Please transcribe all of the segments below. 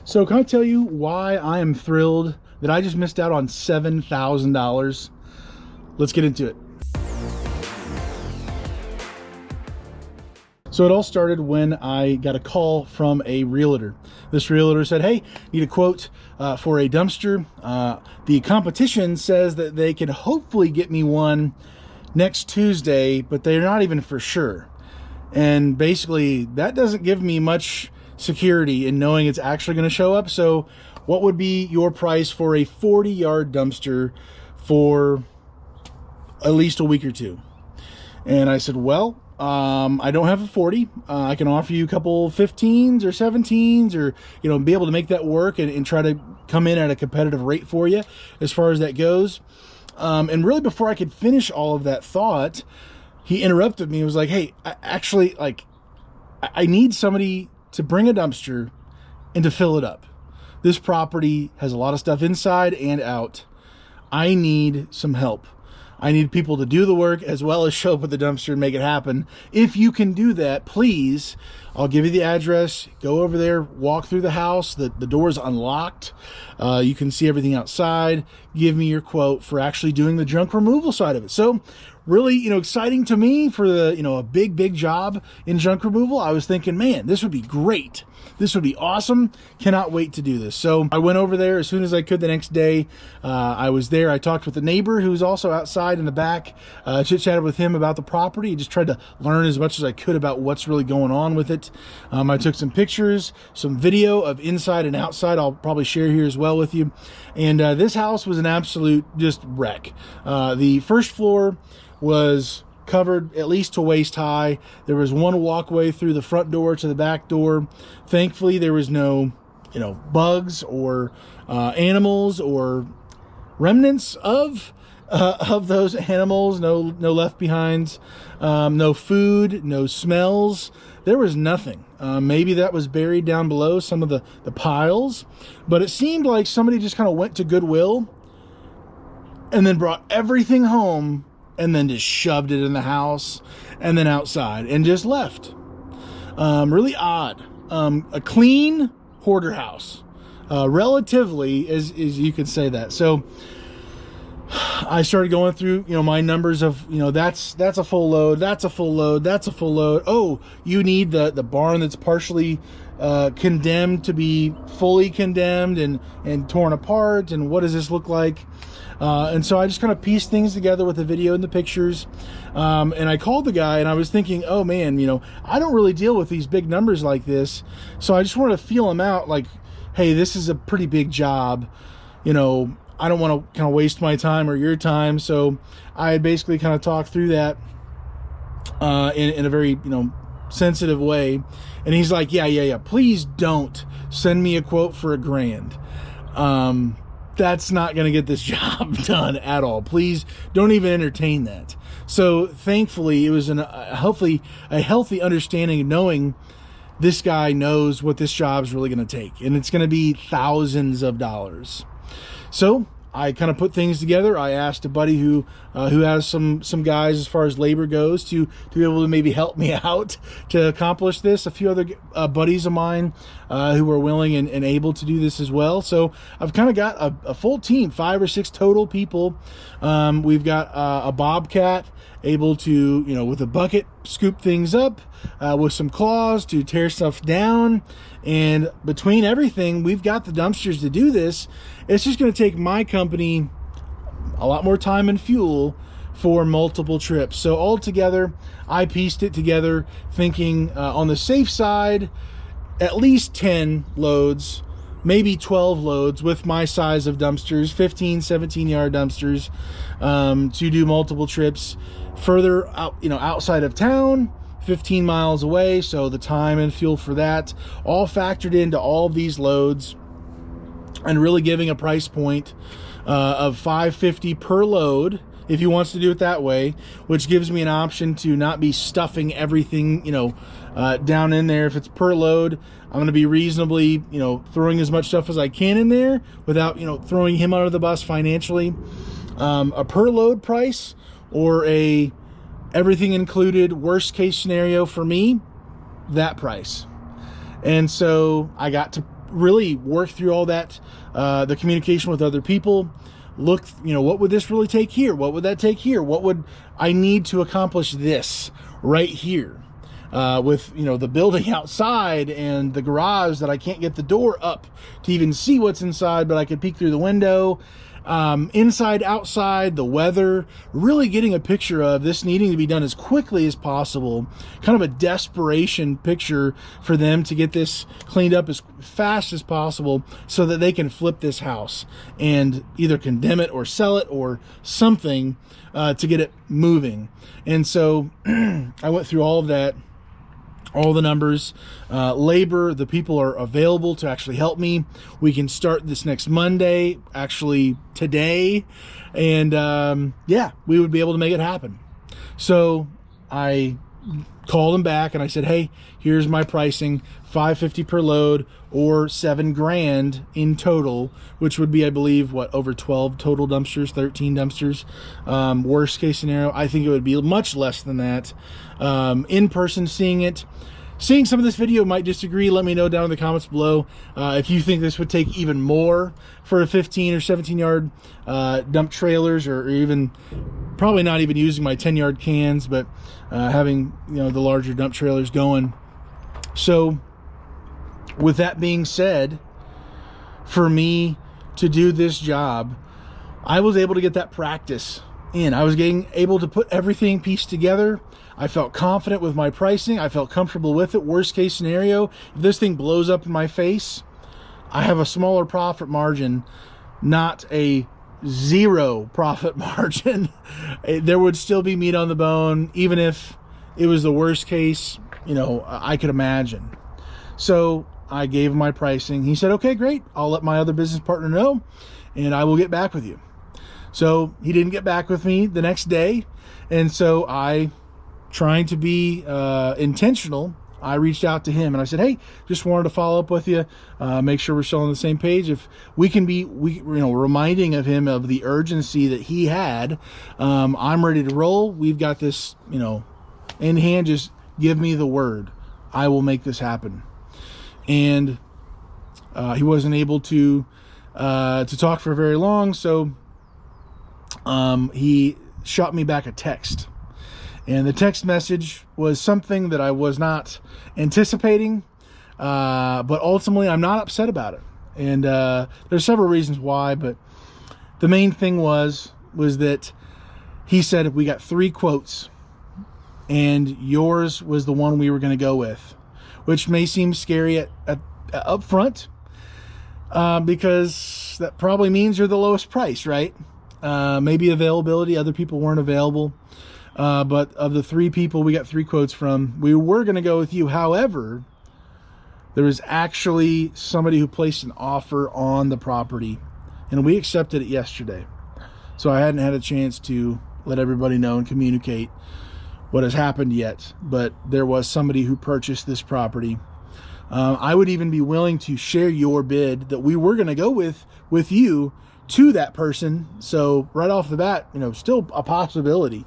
So can I tell you why I am thrilled that I just missed out on $7,000? Let's get into it. So it all started when I got a call from a realtor. This realtor said, hey, need a quote for a dumpster. The competition says that they can hopefully get me one next Tuesday, but they're not even for sure. And basically that doesn't give me much security in knowing it's actually going to show up. So what would be your price for a 40-yard dumpster for at least a week or two? And I said, well, I don't have a 40. I can offer you a couple 15s or 17s, or, be able to make that work and try to come in at a competitive rate for you as far as that goes. And really before I could finish all of that thought, he interrupted me. He was like, hey, I need somebody to bring a dumpster and to fill it up. This property has a lot of stuff inside and out. I need some help. I need people to do the work as well as show up at the dumpster and make it happen. If you can do that, please, I'll give you the address. Go over there, walk through the house. The door's unlocked. You can see everything outside. Give me your quote for actually doing the junk removal side of it. So really, exciting to me for the, a big job in junk removal. I was thinking, man, this would be great. This would be awesome. Cannot wait to do this. So I went over there as soon as I could the next day. I was there. I talked with the neighbor who's also outside in the back, chit-chatted with him about the property. Just tried to learn as much as I could about what's really going on with it. I took some pictures, some video of inside and outside. I'll probably share here as well with you. And this house was an absolute just wreck. The first floor was covered at least to waist high. There was one walkway through the front door to the back door. Thankfully, there was no, bugs or animals or remnants of those animals. No left behinds. No food. No smells. There was nothing. Maybe that was buried down below some of the piles, but it seemed like somebody just kind of went to Goodwill and then brought everything home and then just shoved it in the house and then outside and just left. Really odd. A clean hoarder house, relatively, as you could say that. So I started going through, my numbers of, that's a full load, that's a full load, that's a full load. Oh, you need the barn that's partially condemned to be fully condemned and torn apart. And what does this look like? And so I just kind of pieced things together with the video and the pictures. And I called the guy and I was thinking, oh man, I don't really deal with these big numbers like this. So I just wanted to feel him out like, hey, this is a pretty big job. I don't want to kind of waste my time or your time. So I had basically kind of talked through that in a very, sensitive way. And he's like, yeah. Please don't send me a quote for $1,000. That's not going to get this job done at all. Please don't even entertain that. So thankfully it was hopefully a healthy understanding of knowing this guy knows what this job is really going to take, and it's going to be thousands of dollars. So I kind of put things together. I asked a buddy who has some guys as far as labor goes to be able to maybe help me out to accomplish this. A few other buddies of mine who were willing and able to do this as well. So I've kind of got a full team, 5 or 6 total people. We've got a bobcat able to, with a bucket, scoop things up, with some claws to tear stuff down. And between everything, we've got the dumpsters to do this. It's just going to take my company a lot more time and fuel for multiple trips. So altogether, I pieced it together thinking on the safe side, at least 10 loads, maybe 12 loads with my size of dumpsters, 15, 17-yard dumpsters, to do multiple trips further out, outside of town, 15 miles away. So the time and fuel for that all factored into all these loads, and really giving a price point of $550 per load if he wants to do it that way, which gives me an option to not be stuffing everything, down in there. If it's per load, I'm going to be reasonably, throwing as much stuff as I can in there without, throwing him under the bus financially. A per load price or a everything included worst case scenario for me, that price. And so I got to really work through all that, the communication with other people. Look, what would this really take here? What would that take here? What would I need to accomplish this right here? With, the building outside and the garage that I can't get the door up to even see what's inside, but I could peek through the window. Inside, outside, the weather, really getting a picture of this needing to be done as quickly as possible, kind of a desperation picture for them to get this cleaned up as fast as possible so that they can flip this house and either condemn it or sell it or something to get it moving. And so I went through all of that, all the numbers, labor, the people are available to actually help me. We can start this next Monday, actually today. And yeah, we would be able to make it happen. So I called him back and I said, hey, here's my pricing, $550 per load or $7,000 in total, which would be, I believe, over 12 total dumpsters, 13 dumpsters. Worst case scenario, I think it would be much less than that. In person, seeing some of this video might disagree. Let me know down in the comments below if you think this would take even more for a 15 or 17 yard dump trailers, or even probably not even using my 10-yard cans, but having the larger dump trailers going. So with that being said, for me to do this job, I was able to get that practice in. I was able to put everything pieced together. I felt confident with my pricing. I felt comfortable with it. Worst case scenario, if this thing blows up in my face, I have a smaller profit margin, not a zero profit margin. There would still be meat on the bone, even if it was the worst case, I could imagine. So I gave him my pricing. He said, okay, great. I'll let my other business partner know and I will get back with you. So he didn't get back with me the next day. And so trying to be intentional, I reached out to him and I said, hey, just wanted to follow up with you, make sure we're still on the same page. If we can be, reminding of him of the urgency that he had. I'm ready to roll. We've got this, in hand. Just give me the word. I will make this happen. And he wasn't able to talk for very long. So he shot me back a text. And the text message was something that I was not anticipating, but ultimately I'm not upset about it. And there's several reasons why, but the main thing was that he said we got 3 quotes, and yours was the one we were going to go with, which may seem scary up front, because that probably means you're the lowest price, right? Maybe availability, other people weren't available. But of the 3 people we got 3 quotes from, we were going to go with you. However, there was actually somebody who placed an offer on the property, and we accepted it yesterday. So I hadn't had a chance to let everybody know and communicate what has happened yet, but there was somebody who purchased this property. I would even be willing to share your bid that we were going to go with you to that person. So right off the bat, still a possibility.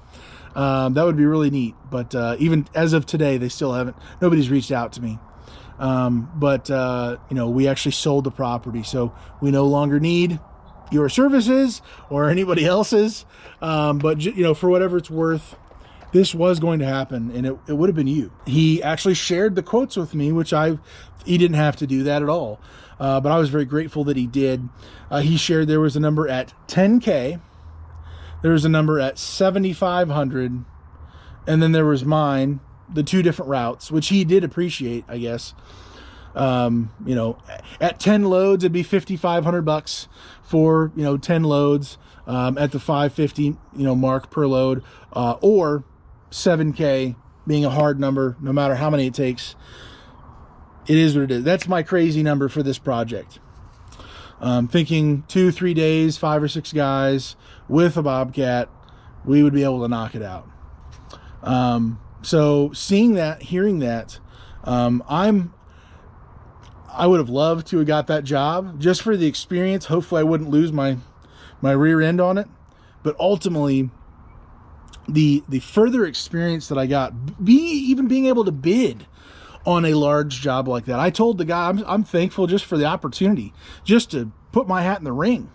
That would be really neat. But even as of today, nobody's reached out to me. But we actually sold the property, so we no longer need your services or anybody else's. But for whatever it's worth, this was going to happen, and it would have been you. He actually shared the quotes with me, which he didn't have to do that at all. But I was very grateful that he did. He shared there was a number at $10K. There was a number at $7,500, and then there was mine, the 2 different routes, which he did appreciate, I guess. At 10 loads, it'd be $5,500 for 10 loads. At the $550 mark per load, or $7K being a hard number, no matter how many it takes. It is what it is. That's my crazy number for this project. Thinking 2-3 days, 5 or 6 guys with a Bobcat, we would be able to knock it out. So seeing that, hearing that, I would have loved to have got that job just for the experience. Hopefully I wouldn't lose my rear end on it. But ultimately, the further experience that I got, even being able to bid on a large job like that. I told the guy I'm thankful just for the opportunity, just to put my hat in the ring,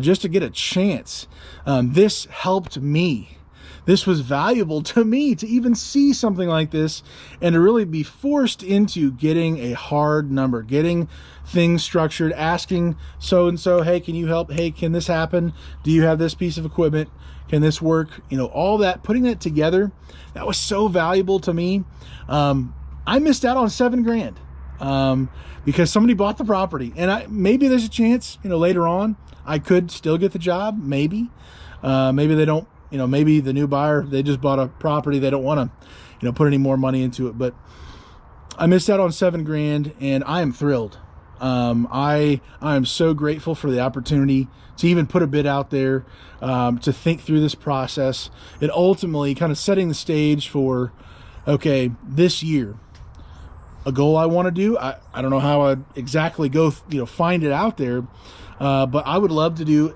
just to get a chance. This helped me. This was valuable to me to even see something like this and to really be forced into getting a hard number, getting things structured, asking so-and-so, hey, can you help? Hey, can this happen? Do you have this piece of equipment? Can this work? You know, all that, putting that together, that was so valuable to me. I missed out on $7,000 because somebody bought the property, and maybe there's a chance, you know, later on I could still get the job. Maybe they don't. You know, maybe the new buyer, they just bought a property, they don't want to, you know, put any more money into it. But I missed out on $7,000, and I am thrilled. I am so grateful for the opportunity to even put a bid out there, to think through this process, and ultimately kind of setting the stage for, okay, this year, a goal I want to do. I don't know how I'd exactly go, you know, find it out there, but I would love to do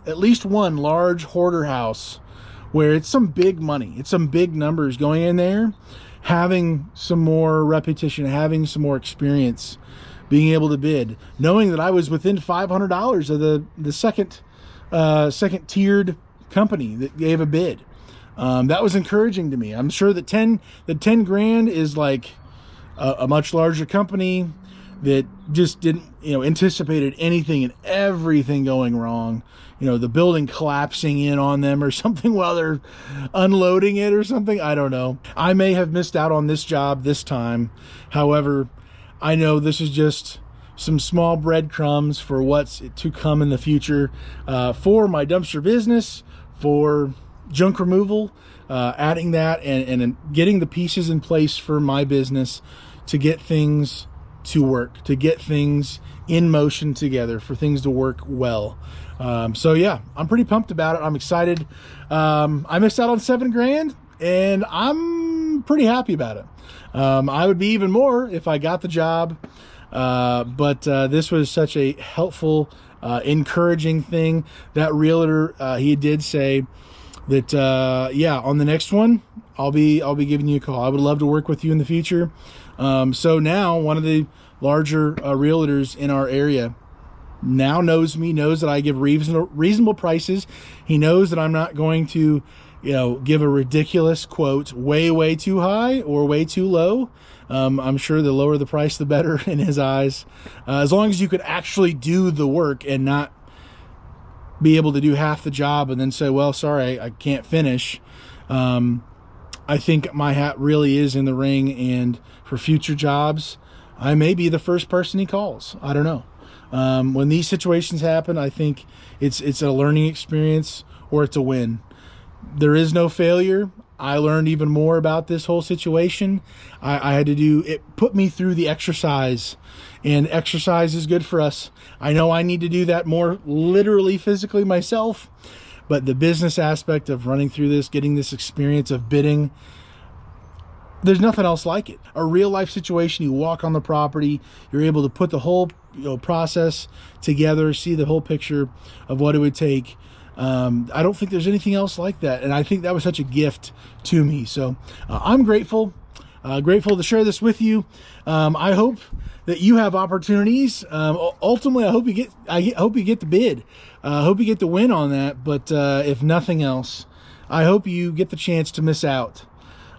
at least one large hoarder house where it's some big money, it's some big numbers going in there, having some more repetition, having some more experience, being able to bid, knowing that I was within $500 of the second tiered company that gave a bid. That was encouraging to me. I'm sure that 10 grand is like a much larger company that just didn't, you know, anticipated anything and everything going wrong. You know, the building collapsing in on them or something while they're unloading it or something. I don't know. I may have missed out on this job this time. However, I know this is just some small breadcrumbs for what's to come in the future, for my dumpster business, for junk removal, adding that and getting the pieces in place for my business to get things to work, to get things in motion together, for things to work well. So yeah, I'm pretty pumped about it. I'm excited. I missed out on $7,000, and I'm pretty happy about it. I would be even more if I got the job. But this was such a helpful, encouraging thing. That realtor, he did say that, yeah, on the next one, I'll be giving you a call. I would love to work with you in the future. So now one of the larger realtors in our area now knows me, knows that I give reasonable prices. He knows that I'm not going to, you know, give a ridiculous quote way too high or way too low. I'm sure the lower the price, the better in his eyes. As long as you could actually do the work and not be able to do half the job and then say, well, sorry, I can't finish. I think my hat really is in the ring, and for future jobs, I may be the first person he calls. I don't know. When these situations happen, I think it's a learning experience, or it's a win. There is no failure. I learned even more about this whole situation. I had to do it, put me through the exercise, and exercise is good for us. I know I need to do that more literally, physically myself, but the business aspect of running through this, getting this experience of bidding, there's nothing else like it. A real life situation, you walk on the property, you're able to put the whole, you know, process together, see the whole picture of what it would take. I don't think there's anything else like that, and I think that was such a gift to me. So I'm grateful to share this with you. I hope that you have opportunities. Ultimately, I hope you get the bid. I hope you get the win on that. But if nothing else, I hope you get the chance to miss out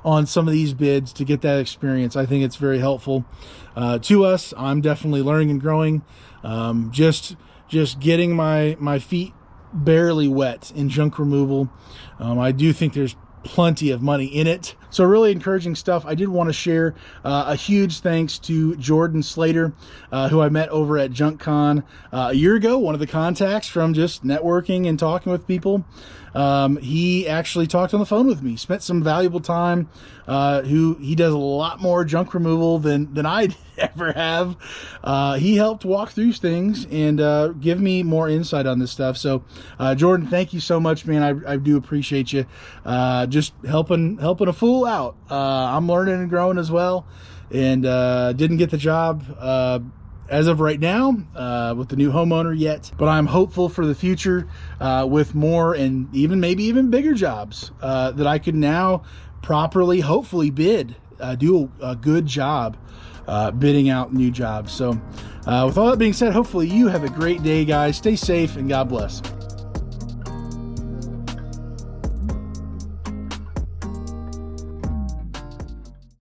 on some of these bids to get that experience. I think it's very helpful to us. I'm definitely learning and growing. Just getting my feet barely wet in junk removal. I do think there's plenty of money in it. So really encouraging stuff. I did want to share a huge thanks to Jordan Slater, who I met over at JunkCon a year ago, one of the contacts from just networking and talking with people. He actually talked on the phone with me, spent some valuable time. He does a lot more junk removal than I'd ever have. He helped walk through things and give me more insight on this stuff. So Jordan, thank you so much, man. I do appreciate you just helping a fool out. I'm learning and growing as well, and didn't get the job as of right now with the new homeowner yet, but I'm hopeful for the future with more and maybe even bigger jobs that I could now properly, hopefully, bid do a good job bidding out new jobs. So with all that being said, hopefully you have a great day, guys. Stay safe and God bless.